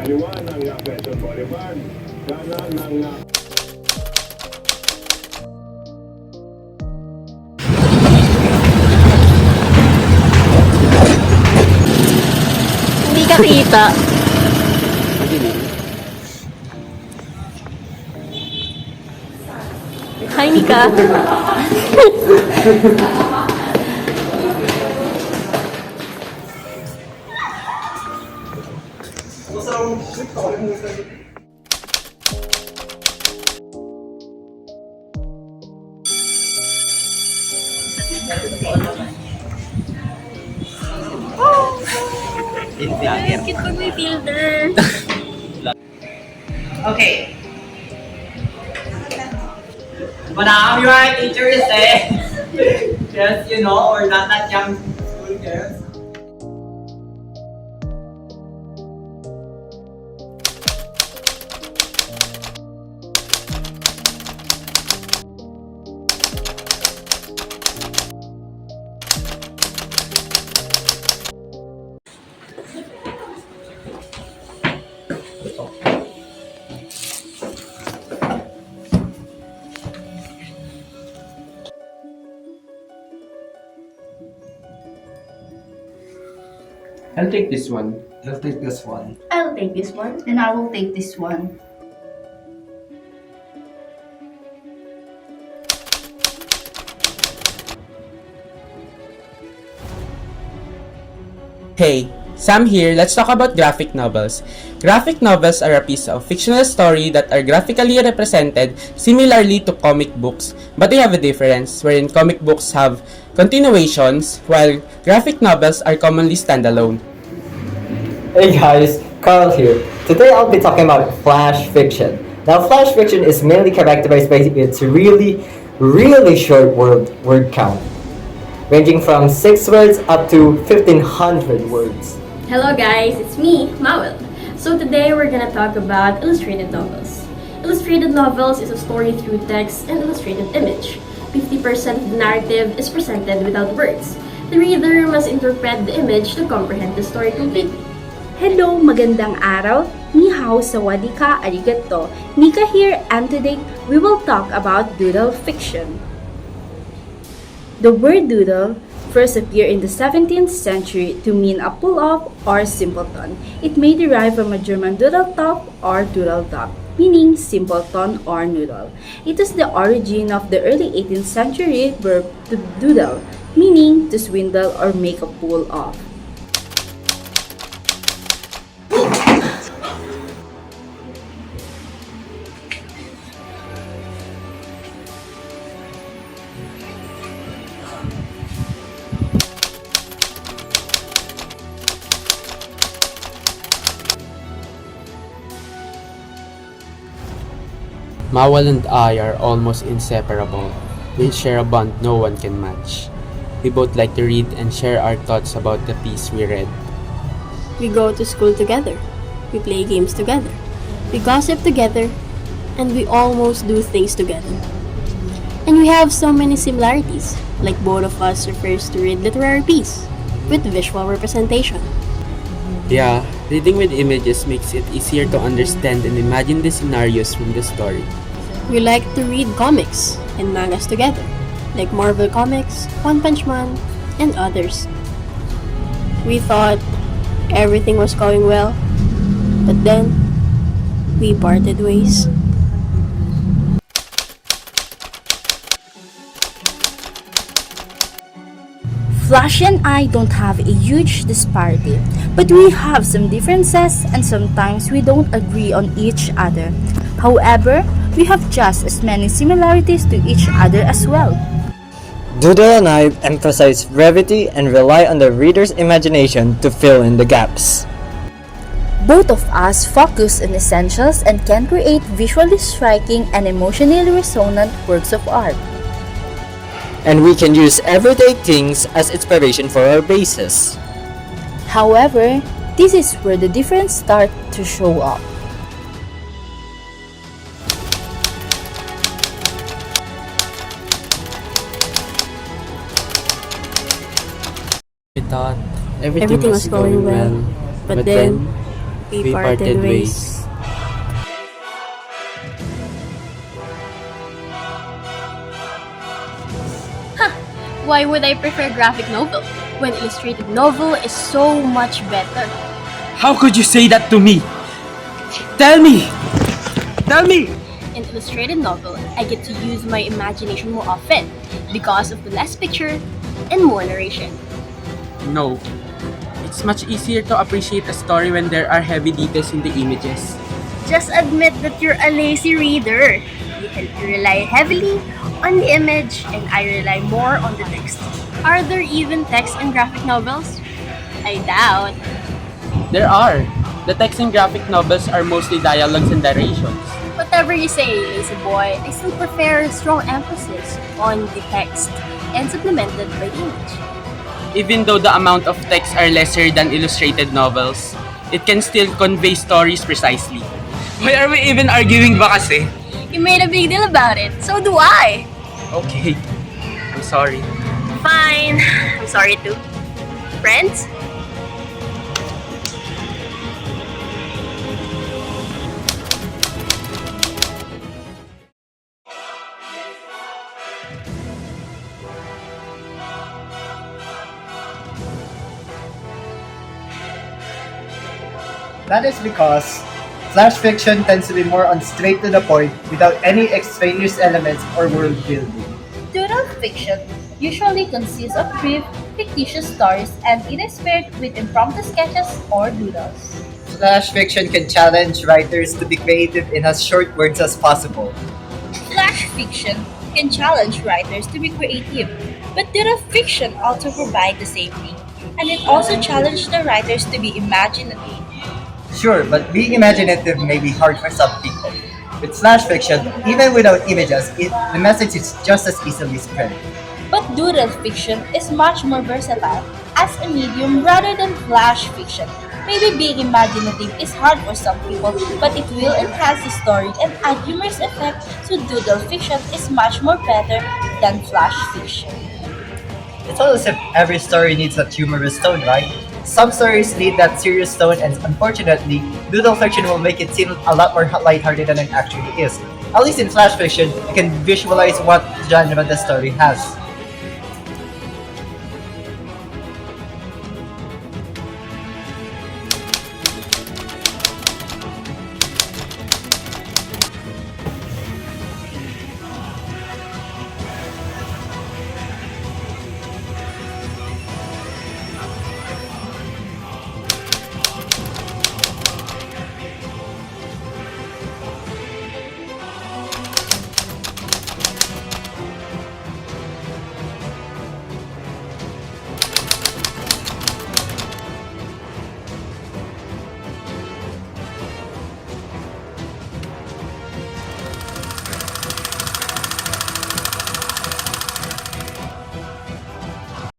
Liwanag nga Petro Bolivar, gana ng Hindi ka kita. Hi, Nika. Cute pag may filter. Okay. Madam, you are teachers eh. Just, you know, or not that young school girls. I'll take this one. I'll take this one. I'll take this one. Then I will take this one. Hey, Sam here. Let's talk about graphic novels. Graphic novels are a piece of fictional story that are graphically represented similarly to comic books, but they have a difference wherein comic books have continuations while graphic novels are commonly standalone. Hey guys, Carl here. Today I'll be talking about flash fiction. Now flash fiction is mainly characterized by its really short word count, ranging from 6 words up to 1500 words. Hello guys, it's me, Mawel. So today we're gonna talk about illustrated novels. Illustrated novels is a story through text and illustrated image. 50% of the narrative is presented without words. The reader must interpret the image to comprehend the story completely. Hello, magandang araw. Ni hao, sawadika, arigato. Nika here, and today we will talk about doodle fiction. The word doodle first appeared in the 17th century to mean a pull-off or simpleton. It may derive from a German doodle top or doodle dog, meaning simpleton or noodle. It is the origin of the early 18th century verb to doodle, meaning to swindle or make a pull-off. Mawal and I are almost inseparable. We share a bond no one can match. We both like to read and share our thoughts about the piece we read. We go to school together. We play games together. We gossip together. And we almost do things together. And we have so many similarities, like both of us prefers to read literary piece with visual representation. Yeah, reading with images makes it easier to understand and imagine the scenarios from the story. We like to read comics and mangas together, like Marvel Comics, One Punch Man, and others. We thought everything was going well, but then we parted ways. Flash and I don't have a huge disparity, but we have some differences and sometimes we don't agree on each other. However, we have just as many similarities to each other as well. Doodle and I emphasize brevity and rely on the reader's imagination to fill in the gaps. Both of us focus on essentials and can create visually striking and emotionally resonant works of art. And we can use everyday things as inspiration for our bases. However, this is where the difference starts to show up. We thought Everything was going well, but then we parted ways. Why would I prefer graphic novel when illustrated novel is so much better? How could you say that to me? Tell me! Tell me! In illustrated novel, I get to use my imagination more often because of the less picture and more narration. No. It's much easier to appreciate a story when there are heavy details in the images. Just admit that you're a lazy reader. You rely heavily on the image and I rely more on the text. Are there even text in graphic novels? I doubt. There are. The text in graphic novels are mostly dialogues and narrations. Whatever you say, lazy boy, I still prefer strong emphasis on the text and supplemented by the image. Even though the amount of text are lesser than illustrated novels, it can still convey stories precisely. Why are we even arguing ba kasi? You made a big deal about it, so do I. Okay. I'm sorry. Fine. I'm sorry too. Friends? That is because flash fiction tends to be more on straight to the point without any extraneous elements or world building. Doodle fiction usually consists of brief, fictitious stories and it is paired with impromptu sketches or doodles. Flash fiction can challenge writers to be creative in as short words as possible. Flash fiction can challenge writers to be creative, but doodle fiction also provides the same thing, and it also challenges the writers to be imaginative. Sure, but being imaginative may be hard for some people. With flash fiction, even without images, the message is just as easily spread. But doodle fiction is much more versatile as a medium rather than flash fiction. Maybe being imaginative is hard for some people, but it will enhance the story and add humorous effect, so doodle fiction is much more better than flash fiction. It's almost as if every story needs that humorous tone, right? Some stories need that serious tone, and unfortunately, doodle fiction will make it seem a lot more lighthearted than it actually is. At least in flash fiction, you can visualize what genre the story has.